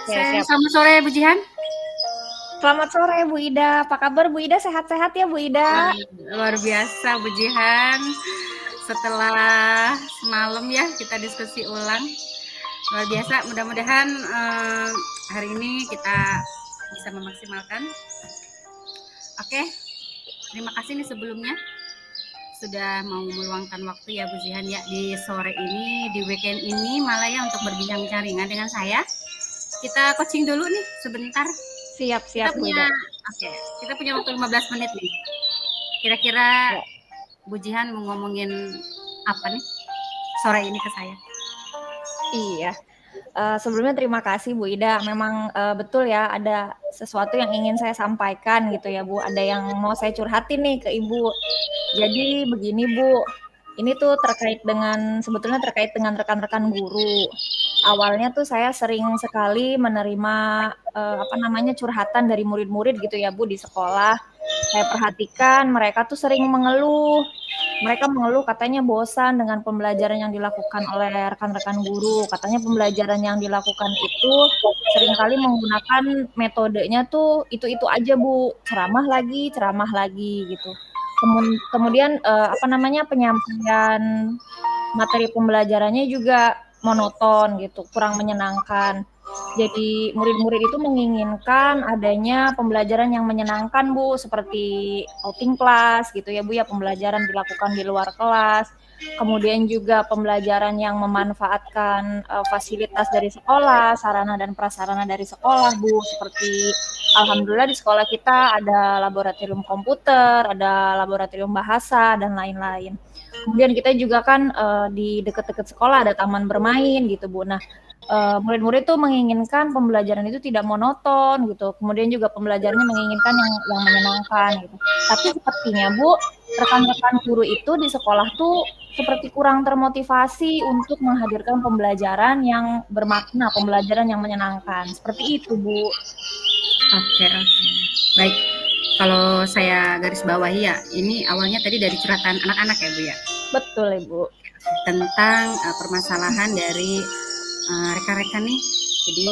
Oke, siap. Selamat sore Bu Jihan. Selamat sore Bu Ida. Apa kabar Bu Ida? Sehat-sehat ya Bu Ida? Luar biasa Bu Jihan. Setelah semalam ya kita diskusi ulang. Luar biasa. Mudah-mudahan hari ini kita bisa memaksimalkan. Oke. Terima kasih nih sebelumnya sudah mau meluangkan waktu ya Bu Jihan ya di sore ini, di weekend ini malah ya untuk berbincang-bincang ringan dengan saya. Kita coaching dulu nih sebentar. Siap-siap Bu Ida. Oke, kita punya waktu 15 menit nih. Kira-kira Ya. Bu Jihan mau ngomongin apa nih sore ini ke saya? Iya. Sebelumnya terima kasih Bu Ida. Memang betul ya ada sesuatu yang ingin saya sampaikan gitu ya Bu. Ada yang mau saya curhatin nih ke Ibu. Jadi begini Bu, ini tuh sebetulnya terkait dengan rekan-rekan guru. Awalnya tuh saya sering sekali menerima curhatan dari murid-murid gitu ya Bu di sekolah. Saya perhatikan mereka tuh sering mengeluh. Mereka mengeluh katanya bosan dengan pembelajaran yang dilakukan oleh rekan-rekan guru. Katanya pembelajaran yang dilakukan itu seringkali menggunakan metodenya tuh itu-itu aja Bu, ceramah lagi gitu. Kemudian penyampaian materi pembelajarannya juga monoton gitu, kurang menyenangkan. Jadi murid-murid itu menginginkan adanya pembelajaran yang menyenangkan Bu, seperti outing class gitu ya Bu ya, pembelajaran dilakukan di luar kelas. Kemudian juga pembelajaran yang memanfaatkan fasilitas dari sekolah, sarana dan prasarana dari sekolah Bu, seperti alhamdulillah di sekolah kita ada laboratorium komputer, ada laboratorium bahasa dan lain-lain. Kemudian kita juga kan di dekat-dekat sekolah ada taman bermain gitu Bu. Nah, murid-murid tuh menginginkan pembelajaran itu tidak monoton gitu. Kemudian juga pembelajarannya menginginkan yang menyenangkan gitu. Tapi sepertinya Bu, rekan-rekan guru itu di sekolah tuh seperti kurang termotivasi untuk menghadirkan pembelajaran yang bermakna, pembelajaran yang menyenangkan. Seperti itu Bu. Oke. Baik. Kalau saya garis bawahi ya, ini awalnya tadi dari curhatan anak-anak ya Bu ya. Betul Ibu. Tentang permasalahan dari rekan-rekan nih. Jadi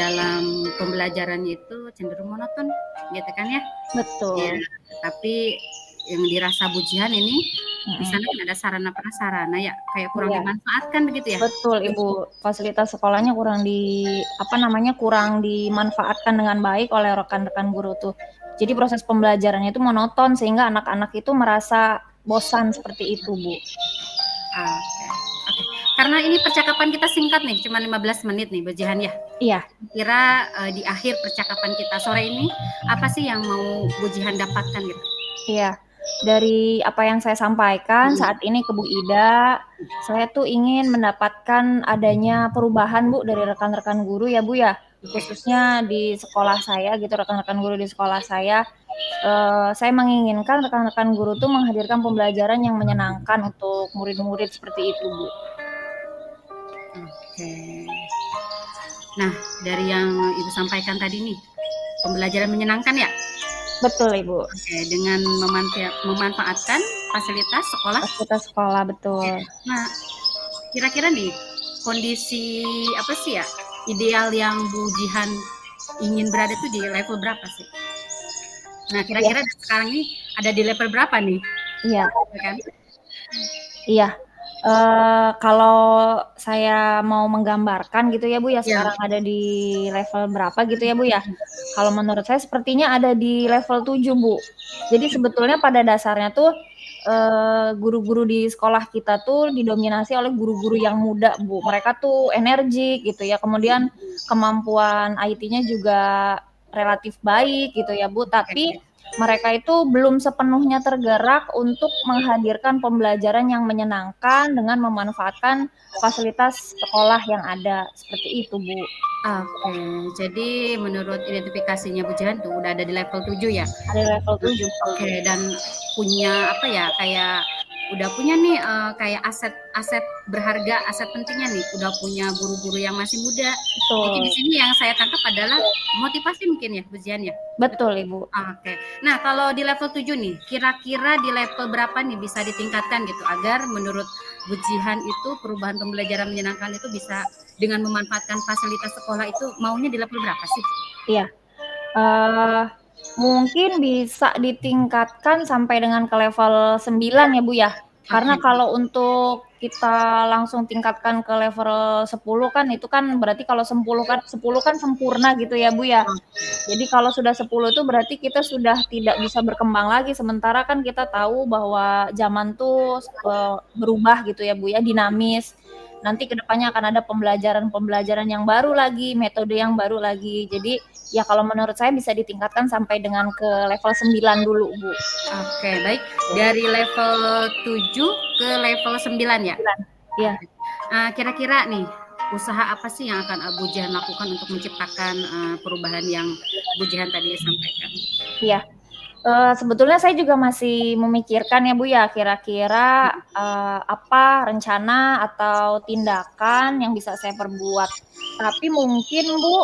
dalam pembelajarannya itu cenderung monoton, gitu kan ya? Betul. Ya, tapi yang dirasa Bu Jihan ini di sana kan ada sarana prasarana ya, kayak kurang dimanfaatkan begitu ya? Betul Ibu, fasilitas sekolahnya kurang dimanfaatkan dengan baik oleh rekan-rekan guru tuh. Jadi proses pembelajarannya itu monoton sehingga anak-anak itu merasa bosan seperti itu Bu. Oke. Karena ini percakapan kita singkat nih, cuma 15 menit nih Bu Jihan ya. Iya. Kira di akhir percakapan kita sore ini apa sih yang mau Bu Jihan dapatkan gitu? Iya. Dari apa yang saya sampaikan saat ini ke Bu Ida, saya tuh ingin mendapatkan adanya perubahan Bu dari rekan-rekan guru ya Bu ya, khususnya di sekolah saya gitu, rekan-rekan guru di sekolah saya. Saya menginginkan rekan-rekan guru tuh menghadirkan pembelajaran yang menyenangkan untuk murid-murid seperti itu Bu. Oke. Nah, dari yang Ibu sampaikan tadi nih, pembelajaran menyenangkan ya? Betul Ibu. Oke, dengan memanfaatkan fasilitas sekolah. Fasilitas sekolah, betul. Nah, kira-kira nih kondisi apa sih ya ideal yang Bu Jihan ingin berada tuh di level berapa sih? Nah, kira-kira sekarang ini ada di level berapa nih? Iya. Kan? Iya. Kalau saya mau menggambarkan gitu ya Bu ya, sekarang ada di level berapa gitu ya Bu ya. Kalau menurut saya sepertinya ada di level 7 Bu. Jadi sebetulnya pada dasarnya tuh guru-guru di sekolah kita tuh didominasi oleh guru-guru yang muda Bu. Mereka tuh energik gitu ya, kemudian kemampuan IT-nya juga relatif baik gitu ya Bu, tapi mereka itu belum sepenuhnya tergerak untuk menghadirkan pembelajaran yang menyenangkan dengan memanfaatkan fasilitas sekolah yang ada, seperti itu Bu. Oke, jadi menurut identifikasinya Bu Jihan tuh udah ada di level 7 ya? Ada level 7. Oke, dan punya apa ya, kayak udah punya nih kayak aset berharga, aset pentingnya nih, udah punya guru-guru yang masih muda. Mungkin di Betul. sini yang saya tangkap adalah motivasi mungkin ya, Bu Jihan ya? Betul? Betul, Ibu. Oke. Nah, kalau di level 7 nih, kira-kira di level berapa nih bisa ditingkatkan gitu agar menurut Bu Jihan itu perubahan pembelajaran menyenangkan itu bisa dengan memanfaatkan fasilitas sekolah itu maunya di level berapa sih? Iya. Uh, Mungkin bisa ditingkatkan sampai dengan ke level 9 ya Bu ya. Karena Oke. kalau untuk kita langsung tingkatkan ke level 10 kan itu kan berarti kalau 10 kan sempurna gitu ya Bu ya. Jadi kalau sudah 10 itu berarti kita sudah tidak bisa berkembang lagi, sementara kan kita tahu bahwa zaman tuh berubah gitu ya Bu ya, dinamis. Nanti ke depannya akan ada pembelajaran-pembelajaran yang baru lagi, metode yang baru lagi. Jadi ya kalau menurut saya bisa ditingkatkan sampai dengan ke level 9 dulu, Bu. Oke, baik. Dari level 7 ke level 9 ya? 9. Iya. Kira-kira nih, usaha apa sih yang akan Bu Jihan lakukan untuk menciptakan perubahan yang Bu Jihan tadi sampaikan? Iya. Sebetulnya saya juga masih memikirkan ya Bu ya, kira-kira apa rencana atau tindakan yang bisa saya perbuat. Tapi mungkin Bu,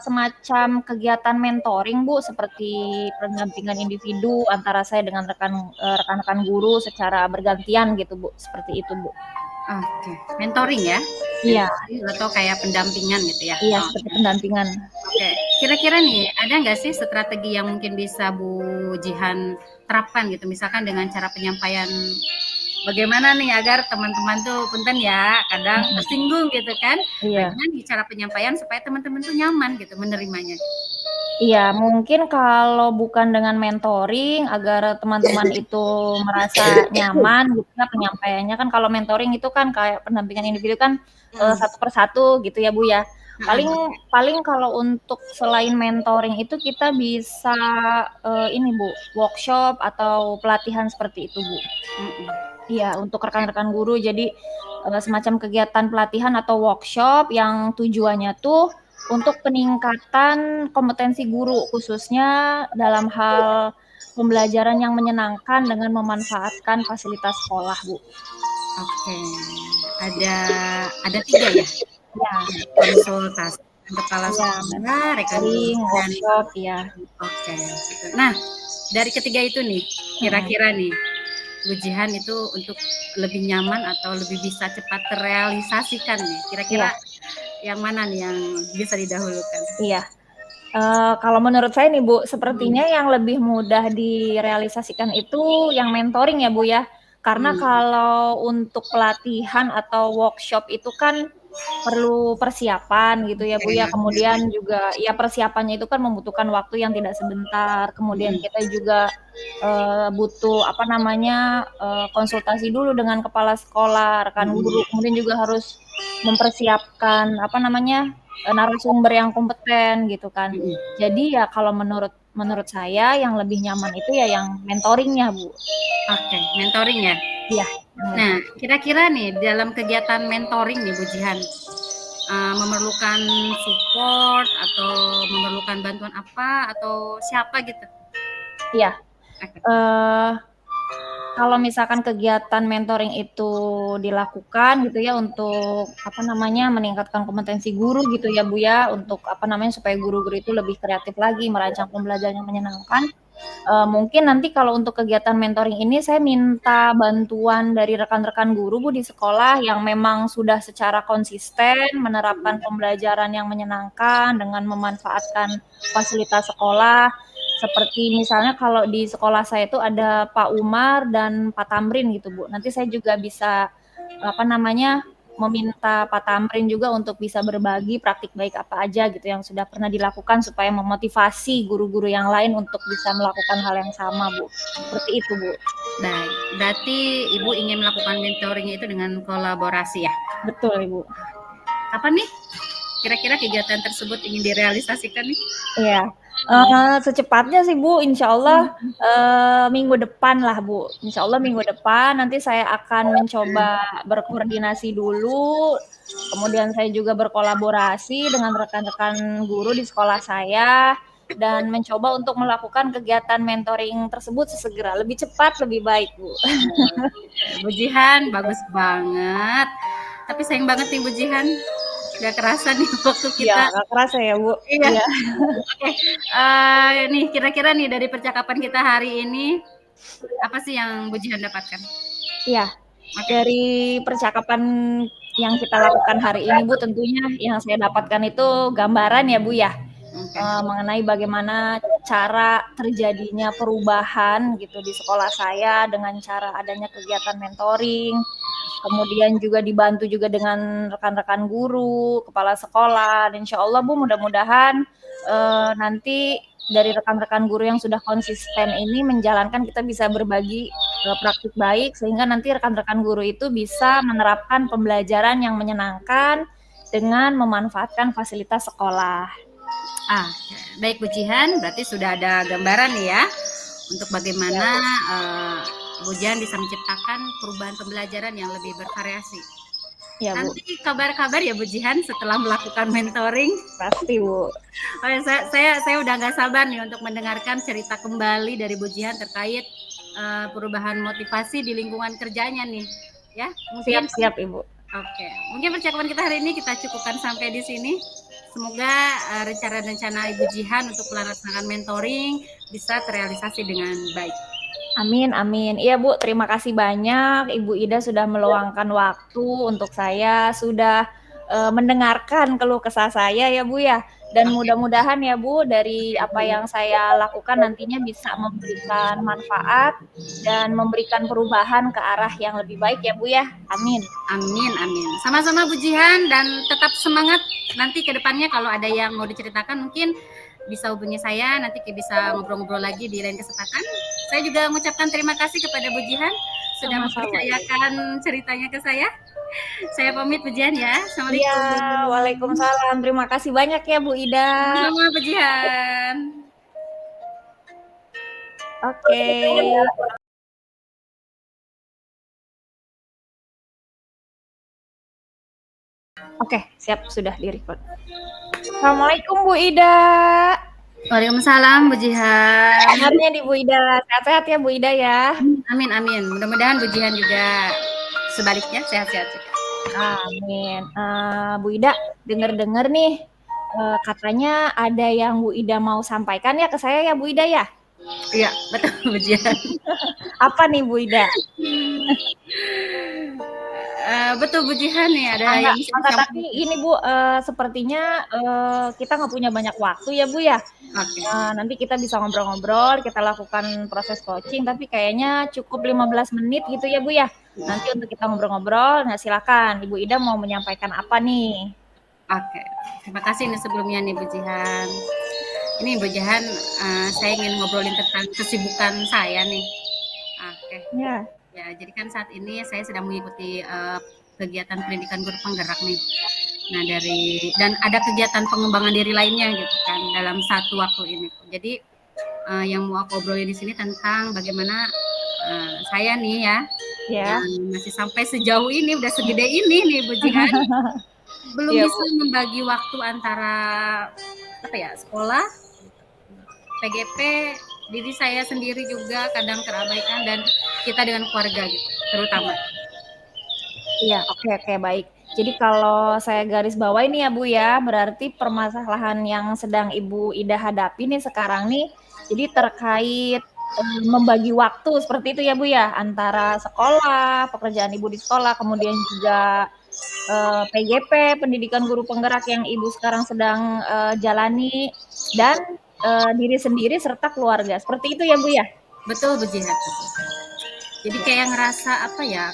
semacam kegiatan mentoring Bu, seperti pendampingan individu antara saya dengan rekan-rekan guru secara bergantian gitu Bu, seperti itu Bu. Oke, mentoring ya? Iya. Atau kayak pendampingan gitu ya? Iya, seperti pendampingan. Oke, kira-kira nih ada nggak sih strategi yang mungkin bisa Bu Jihan terapkan gitu, misalkan dengan cara penyampaian bagaimana nih agar teman-teman tuh punten ya kadang tersinggung gitu kan? Iya. Bagaimana cara penyampaian supaya teman-teman tuh nyaman gitu menerimanya? Iya, mungkin kalau bukan dengan mentoring agar teman-teman itu merasa nyaman gitu ya penyampaiannya kan kalau mentoring itu kan kayak pendampingan individu kan satu per satu gitu ya Bu ya. Paling kalau untuk selain mentoring itu kita bisa ini Bu, workshop atau pelatihan seperti itu Bu. Iya, untuk rekan-rekan guru jadi semacam kegiatan pelatihan atau workshop yang tujuannya tuh untuk peningkatan kompetensi guru, khususnya dalam hal pembelajaran yang menyenangkan dengan memanfaatkan fasilitas sekolah, Bu. Oke, ada 3 ya? Ya. Konsultasi kepala sekolah, rekan guru, dan workshop, ya. Oke. Nah, dari ketiga itu nih, kira-kira nih, Bu Jihan itu untuk lebih nyaman atau lebih bisa cepat terrealisasikan nih, kira-kira yang mana nih yang bisa didahulukan? Iya. Kalau menurut saya nih Bu, sepertinya yang lebih mudah direalisasikan itu yang mentoring ya Bu ya. Karena kalau untuk pelatihan atau workshop itu kan perlu persiapan gitu ya Bu ya. Kemudian juga ya persiapannya itu kan membutuhkan waktu yang tidak sebentar. Kemudian kita juga butuh apa namanya konsultasi dulu dengan kepala sekolah, rekan guru. Kemudian juga harus mempersiapkan apa namanya narasumber yang kompeten gitu kan. Jadi ya kalau menurut saya yang lebih nyaman itu ya yang mentoringnya Bu. Oke, mentoring ya. Iya. Nah, kira-kira nih dalam kegiatan mentoring nih Bu Jihan memerlukan support atau memerlukan bantuan apa atau siapa gitu? Iya. Kalau misalkan kegiatan mentoring itu dilakukan gitu ya untuk apa namanya meningkatkan kompetensi guru gitu ya Bu ya, untuk apa namanya supaya guru-guru itu lebih kreatif lagi merancang pembelajaran yang menyenangkan. Mungkin nanti kalau untuk kegiatan mentoring ini saya minta bantuan dari rekan-rekan guru Bu di sekolah yang memang sudah secara konsisten menerapkan pembelajaran yang menyenangkan dengan memanfaatkan fasilitas sekolah. Seperti misalnya kalau di sekolah saya itu ada Pak Umar dan Pak Tamrin gitu Bu. Nanti saya juga bisa apa namanya meminta Pak Tamrin juga untuk bisa berbagi praktik baik apa aja gitu yang sudah pernah dilakukan supaya memotivasi guru-guru yang lain untuk bisa melakukan hal yang sama Bu. Seperti itu Bu. Nah, berarti Ibu ingin melakukan mentoring itu dengan kolaborasi ya? Betul Ibu. Kapan nih kira-kira kegiatan tersebut ingin direalisasikan nih? Iya. Secepatnya sih Bu, insya Allah minggu depan lah Bu. Insya Allah minggu depan nanti saya akan mencoba berkoordinasi dulu. Kemudian saya juga berkolaborasi dengan rekan-rekan guru di sekolah saya. dan mencoba untuk melakukan kegiatan mentoring tersebut sesegera, lebih cepat, lebih baik, Bu. Bu Jihan, bagus banget. Tapi sayang banget nih Bu Jihan, nggak kerasa nih waktu Iya, kita. nggak kerasa ya, Bu. Iya. Iya. Oke, nih kira-kira nih dari percakapan kita hari ini, apa sih yang Bu Jihan dapatkan? Iya, Oke. dari percakapan yang kita lakukan hari ini, Bu, tentunya yang saya dapatkan itu gambaran ya, Bu, ya, Oke. mengenai bagaimana cara terjadinya perubahan gitu di sekolah saya dengan cara adanya kegiatan mentoring, kemudian juga dibantu juga dengan rekan-rekan guru, kepala sekolah, dan insya Allah Bu mudah-mudahan nanti dari rekan-rekan guru yang sudah konsisten ini menjalankan kita bisa berbagi praktik baik sehingga nanti rekan-rekan guru itu bisa menerapkan pembelajaran yang menyenangkan dengan memanfaatkan fasilitas sekolah. Baik Bu Jihan, berarti sudah ada gambaran nih ya untuk bagaimana Bu Jihan bisa menciptakan perubahan pembelajaran yang lebih bervariasi. Ya, Bu. Nanti kabar-kabar ya Bu Jihan setelah melakukan mentoring. Pasti Bu. Oh ya, saya udah nggak sabar nih untuk mendengarkan cerita kembali dari Bu Jihan terkait perubahan motivasi di lingkungan kerjanya nih. Ya, mungkin siap Ibu. Oke, mungkin percakapan kita hari ini kita cukupkan sampai di sini. Semoga rencana-rencana Ibu Jihan untuk melaksanakan mentoring bisa terrealisasi dengan baik. Amin, amin. Iya Bu, terima kasih banyak Ibu Ida sudah meluangkan waktu untuk saya, sudah mendengarkan keluh kesah saya ya Bu ya. Dan mudah-mudahan ya Bu, dari apa yang saya lakukan nantinya bisa memberikan manfaat dan memberikan perubahan ke arah yang lebih baik ya Bu ya. Amin. Amin, amin. Sama-sama Bu Jihan dan tetap semangat. Nanti ke depannya kalau ada yang mau diceritakan mungkin bisa hubungi saya, nanti bisa ngobrol-ngobrol lagi di lain kesempatan. Saya juga mengucapkan terima kasih kepada Bu Jihan sudah mempercayakan ceritanya ke saya. Saya pamit Bu Jihan ya. Assalamualaikum. Ya, waalaikumsalam. Terima kasih banyak ya Bu Ida. Sama Bu Jihan. Oke. Oke, siap, sudah di-record. Assalamualaikum Bu Ida. Waalaikumsalam Bu Jihan. Sehatnya di Bu Ida, sehat-sehat ya Bu Ida ya. Amin, amin. Mudah-mudahan Bu Jihan juga sebaliknya sehat-sehat juga. Amin. Bu Ida, dengar-dengar nih katanya ada yang Bu Ida mau sampaikan ya ke saya ya Bu Ida ya? Iya, betul Bu Jihan. Apa nih Bu Ida? Betul Bu Jihan nih ada yang tapi ini Bu, sepertinya kita nggak punya banyak waktu ya Bu ya. Nanti kita bisa ngobrol-ngobrol, kita lakukan proses coaching, tapi kayaknya cukup 15 menit gitu ya Bu ya. Nanti untuk kita ngobrol-ngobrol, nah silakan Ibu Ida mau menyampaikan apa nih? Oke, terima kasih nih sebelumnya nih Bu Jihan. Ini Bu Jihan, saya ingin ngobrolin tentang kesibukan saya nih. Oke. Ya. Ya, jadi kan saat ini saya sedang mengikuti kegiatan pendidikan guru penggerak nih. Nah, dan ada kegiatan pengembangan diri lainnya gitu kan dalam satu waktu ini. Jadi yang mau aku obrolin di sini tentang bagaimana saya nih ya, yang masih sampai sejauh ini udah segede ini nih Bu Jihan, belum bisa membagi waktu antara apa ya, sekolah, PGP, diri saya sendiri juga kadang terabaikan dan kita dengan keluarga gitu terutama. Iya, oke, baik. Jadi kalau saya garis bawah ini ya Bu ya, berarti permasalahan yang sedang Ibu Ida hadapi nih sekarang nih, jadi terkait membagi waktu seperti itu ya Bu ya, antara sekolah, pekerjaan Ibu di sekolah, kemudian juga PGP, pendidikan guru penggerak yang Ibu sekarang sedang jalani, dan diri sendiri serta keluarga. Seperti itu ya Bu ya? Betul Bu Jihan. Jadi kayak ngerasa apa ya,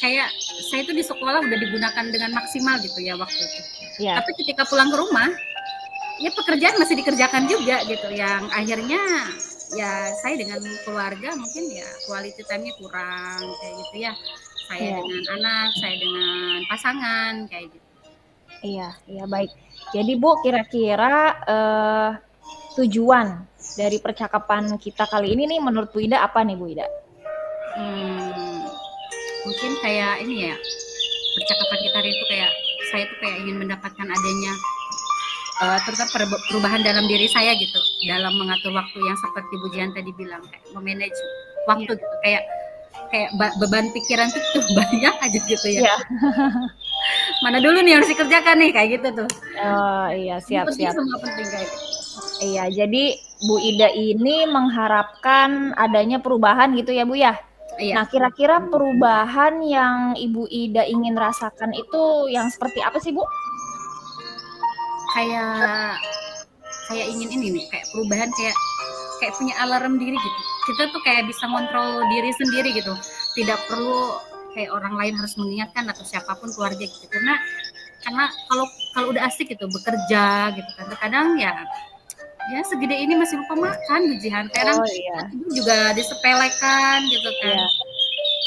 kayak saya itu di sekolah udah digunakan dengan maksimal gitu ya waktu itu. Ya. Tapi ketika pulang ke rumah, ya pekerjaan masih dikerjakan juga gitu, yang akhirnya ya saya dengan keluarga mungkin ya quality time-nya kurang kayak gitu ya. Saya dengan anak, saya dengan pasangan kayak gitu. Iya, baik. Jadi Bu, kira-kira tujuan dari percakapan kita kali ini nih menurut Bu Ida apa nih Bu Ida? Mungkin kayak ini ya, percakapan kita hari itu kayak saya tuh kayak ingin mendapatkan adanya terutama perubahan dalam diri saya gitu, dalam mengatur waktu yang seperti Bu Jihan tadi bilang, kayak memanage waktu gitu, kayak kayak beban pikiran tuh banyak aja gitu ya. Iya. Mana dulu nih harus dikerjakan nih kayak gitu tuh. Oh iya, Ini siap penting, siap. semua penting kayak gitu. Iya, jadi Bu Ida ini mengharapkan adanya perubahan gitu ya Bu ya? Iya. Nah, kira-kira perubahan yang Ibu Ida ingin rasakan itu yang seperti apa sih Bu? Kayak kayak ingin ini nih, kayak perubahan, kayak kayak punya alarm diri gitu. Kita tuh kayak bisa kontrol diri sendiri gitu. Tidak perlu kayak orang lain harus mengingatkan atau siapapun keluarga gitu. Karena kalau kalau udah asik gitu bekerja gitu kan. Terkadang ya segede ini masih lupa makan Bu Jihan. Kadang Oh iya. tidur juga disepelekan gitu kan. Iya.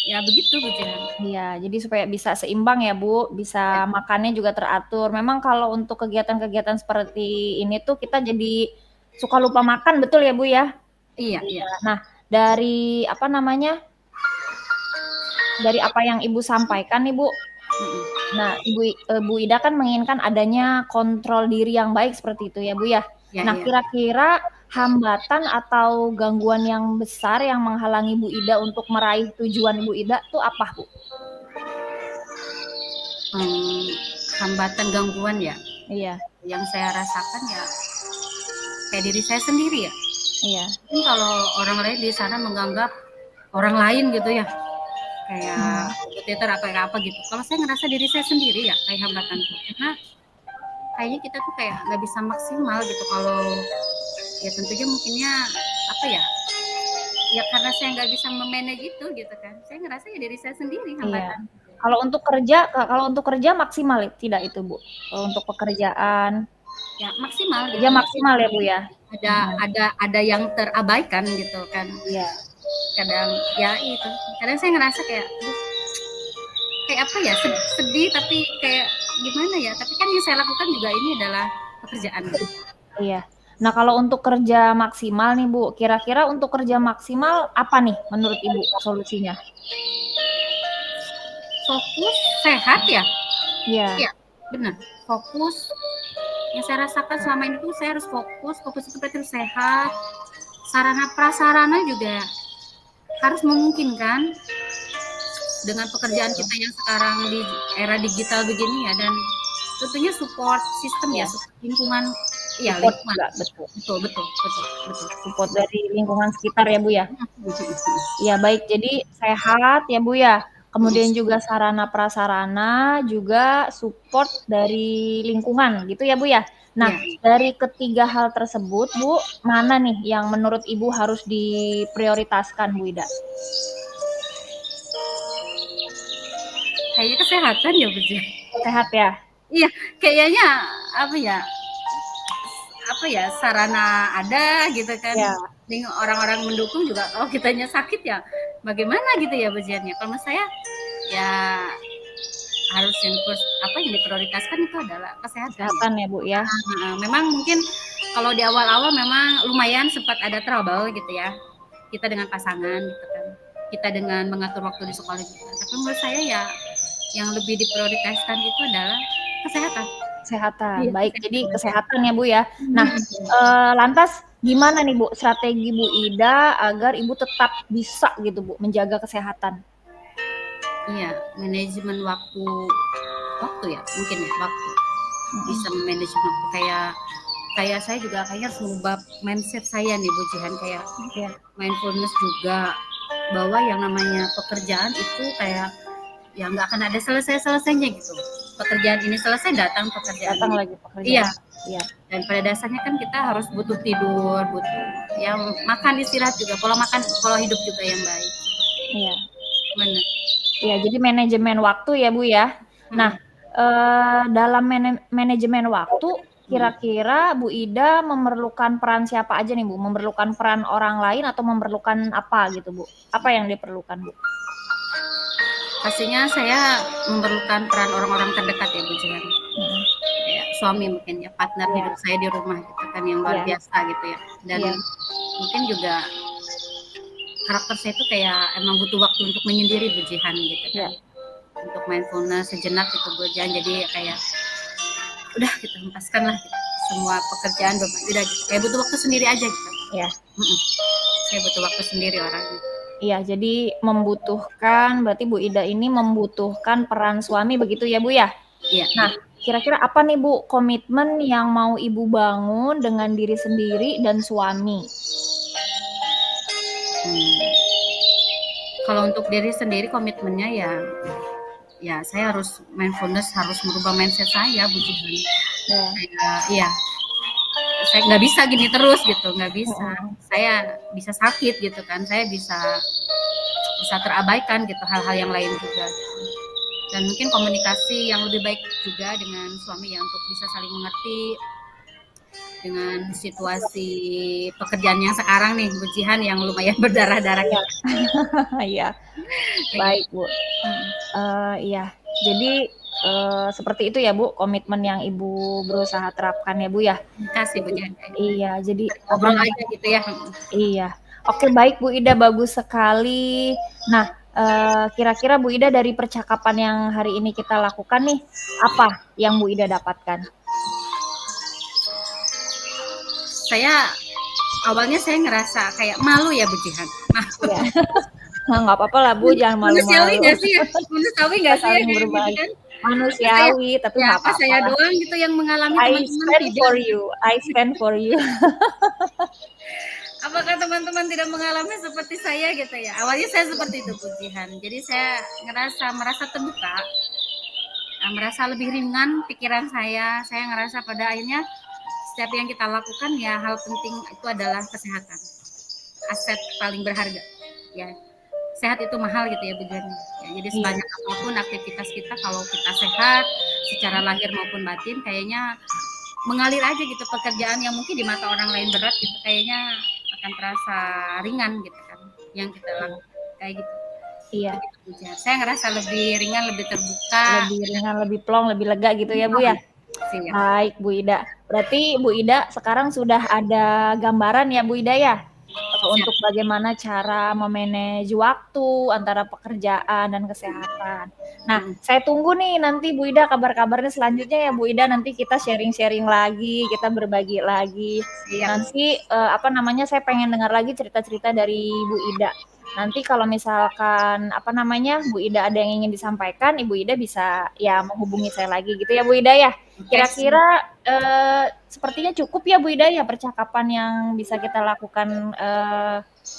Ya begitu Bu Jihan. Iya, jadi supaya bisa seimbang ya Bu, bisa makannya juga teratur. Memang kalau untuk kegiatan-kegiatan seperti ini tuh kita jadi suka lupa makan, betul ya Bu ya? Iya, iya. Iya. Nah, dari apa namanya? Dari apa yang Ibu sampaikan nih Bu. Nah, Bu Ida kan menginginkan adanya kontrol diri yang baik seperti itu ya Bu ya. Ya, Nah, iya. kira-kira hambatan atau gangguan yang besar yang menghalangi Bu Ida untuk meraih tujuan Bu Ida tuh apa Bu? Hambatan, gangguan ya. Iya. Yang saya rasakan ya kayak diri saya sendiri ya. Iya. Mungkin kalau orang lain di sana menganggap orang lain gitu ya, kayak kompetitor apa gitu. Kalau saya ngerasa diri saya sendiri ya kayak hambatan tuh, karena kayaknya kita tuh kayak nggak bisa maksimal gitu kalau ya tentunya mungkinnya apa ya karena saya nggak bisa memanage itu gitu kan. Saya ngerasa ya diri saya sendiri Iya. hambatan. Kalau untuk kerja maksimal tidak itu Bu? Kalau untuk pekerjaan Ya maksimal gitu. kerja maksimal ya Bu ya? Ada yang terabaikan gitu kan. Iya. Kadang ya itu. Kadang saya ngerasa kayak apa ya, sedih tapi kayak gimana ya, tapi kan yang saya lakukan juga ini adalah pekerjaan. Iya. Nah, kalau untuk kerja maksimal nih Bu, kira-kira untuk kerja maksimal apa nih menurut Ibu solusinya? Fokus, sehat ya. Iya. Iya, benar. Fokus. Yang saya rasakan selama ini tuh saya harus fokus itu berarti harus sehat. Sarana prasarana juga harus memungkinkan dengan pekerjaan kita yang sekarang di era digital begini ya, dan tentunya support sistem ya, lingkungan. Iya, lingkungan. Betul. Support dari lingkungan sekitar ya Bu ya. Iya, baik. Jadi sehat ya Bu ya. Kemudian juga sarana prasarana, juga support dari lingkungan gitu ya Bu ya. Nah, dari ketiga hal tersebut Bu, mana nih yang menurut Ibu harus diprioritaskan Bu Ida? Kayaknya kesehatan ya Bu Ida. Sehat ya? Iya, kayaknya apa ya, sarana ada gitu kan. Ya. Orang-orang mendukung juga. Kalau kitanya sakit ya bagaimana gitu ya Bu Jihan. Kalau menurut saya ya harus yang diprioritaskan itu adalah kesehatan ya Bu ya. Memang mungkin kalau di awal-awal memang lumayan sempat ada trouble gitu ya, kita dengan pasangan gitu kan, kita dengan mengatur waktu di sekolah gitu. Tapi menurut saya ya yang lebih diprioritaskan itu adalah kesehatan. Iya, baik, jadi kesehatan ya Bu ya. Nah, lantas gimana nih Bu strategi Bu Ida agar Ibu tetap bisa gitu Bu menjaga kesehatan? Iya, manajemen waktu ya, mungkin ya waktu. Bisa manajemen waktu, kayak saya juga kayaknya harus mengubah mindset saya nih Bu Jihan, kayak mindfulness juga, bahwa yang namanya pekerjaan itu kayak ya nggak akan ada selesainya gitu. Pekerjaan ini selesai, datang pekerjaan lagi pekerjaan. Iya. Dan pada dasarnya kan kita harus butuh tidur, butuh yang makan, istirahat juga, pola hidup juga yang baik. Iya. Benar. Ya, jadi manajemen waktu ya Bu ya. Nah, dalam manajemen waktu, kira-kira Bu Ida memerlukan peran siapa aja nih Bu? Memerlukan peran orang lain atau memerlukan apa gitu Bu? Apa yang diperlukan Bu? Pastinya saya memerlukan peran orang-orang terdekat ya Bu Jihan. Kayak suami mungkin ya, partner hidup saya di rumah gitu kan, yang luar biasa gitu ya. Dan mungkin juga karakter saya itu kayak emang butuh waktu untuk menyendiri Bu Jihan gitu kan. Untuk mindfulness sejenak gitu Bu Jihan. Jadi kayak udah kita hempaskan lah gitu. semua pekerjaan udah gitu. Kayak butuh waktu sendiri aja gitu. Ya. Saya butuh waktu sendiri orangnya. Iya, jadi berarti Bu Ida ini membutuhkan peran suami begitu ya Bu ya? Iya. Nah, kira-kira apa nih Bu komitmen yang mau Ibu bangun dengan diri sendiri dan suami? Kalau untuk diri sendiri komitmennya ya saya harus mindfulness, harus merubah mindset saya, Bu Jihan. Iya, saya nggak bisa gini terus gitu, nggak bisa. Saya bisa sakit gitu kan, saya bisa terabaikan gitu hal-hal yang lain juga. Dan mungkin komunikasi yang lebih baik juga dengan suami ya, untuk bisa saling mengerti dengan situasi pekerjaan yang sekarang nih, Bu Jihan, yang lumayan berdarah-darah. Iya. Baik Bu. Iya. Jadi seperti itu ya Bu komitmen yang Ibu berusaha terapkan ya Bu ya. Terima kasih Bu Jihan. Iya, jadi ngobrol aja gitu ya. Iya. Oke, baik Bu Ida, bagus sekali. Nah, kira-kira Bu Ida dari percakapan yang hari ini kita lakukan nih, apa yang Bu Ida dapatkan? Awalnya saya ngerasa kayak malu ya Bu Jihan. Ya. Nggak apa-apa lah Bu, jangan malu-malu. Manusiawi nggak sih ya? Manusiawi nggak sih ya? Berbagi. Manusiawi, tapi nggak apa-apa. Saya doang gitu yang mengalami, I stand for you. I stand for you. Apakah teman-teman tidak mengalami seperti saya gitu ya? Awalnya saya seperti itu Bu Jihan. Jadi saya merasa terbuka, merasa lebih ringan pikiran saya. Saya ngerasa pada akhirnya setiap yang kita lakukan ya, hal penting itu adalah kesehatan, aset paling berharga ya. Sehat itu mahal gitu ya Bu Jihan ya, jadi sebanyak apapun aktivitas kita, kalau kita sehat secara lahir maupun batin, kayaknya mengalir aja gitu. Pekerjaan yang mungkin di mata orang lain berat gitu, kayaknya akan terasa ringan gitu kan, yang kita lakukan kayak gitu. Iya. Saya ngerasa lebih ringan, lebih terbuka, lebih ringan, lebih plong, lebih lega gitu ya Bu ya. Baik Bu Ida, berarti Bu Ida sekarang sudah ada gambaran ya Bu Ida ya, untuk bagaimana cara memanage waktu antara pekerjaan dan kesehatan. Nah, saya tunggu nih nanti Bu Ida kabar-kabarnya selanjutnya ya Bu Ida, nanti kita sharing-sharing lagi, kita berbagi lagi. Nanti saya pengen dengar lagi cerita-cerita dari Bu Ida. Nanti kalau misalkan Bu Ida ada yang ingin disampaikan, Ibu Ida bisa ya menghubungi saya lagi gitu ya Bu Ida ya. Kira-kira sepertinya cukup ya Bu Ida ya percakapan yang bisa kita lakukan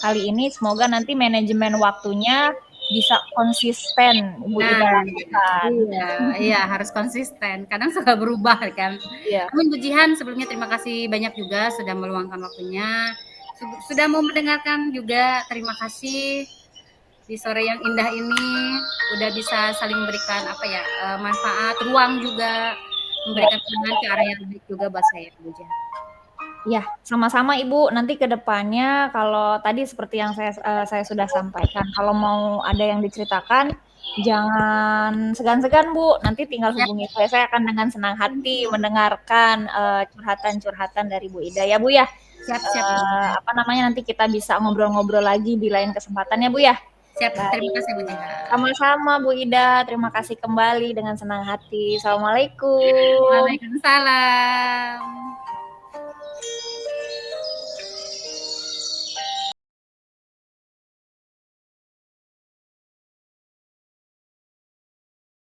kali ini. Semoga nanti manajemen waktunya bisa konsisten Bu Ida lakukan. Iya, harus konsisten. Kadang suka berubah kan. Iya. Amin Bu Jihan, sebelumnya terima kasih banyak juga sudah meluangkan waktunya. Sudah mau mendengarkan juga, terima kasih. Di sore yang indah ini udah bisa saling memberikan manfaat, ruang juga, memberikan pandangan ke arah yang baik juga buat saya Bu Jihan. Ya, sama-sama Ibu. Nanti ke depannya kalau tadi seperti yang saya sudah sampaikan, kalau mau ada yang diceritakan, jangan segan-segan Bu. Nanti tinggal hubungi saya. Saya akan dengan senang hati mendengarkan curhatan-curhatan dari Bu Ida ya Bu ya. Siap. Nanti kita bisa ngobrol-ngobrol lagi di lain kesempatan ya Bu ya. Siap. Terima kasih Bu Ida. Sama-sama Bu Ida. Terima kasih kembali dengan senang hati. Assalamualaikum. Waalaikumsalam.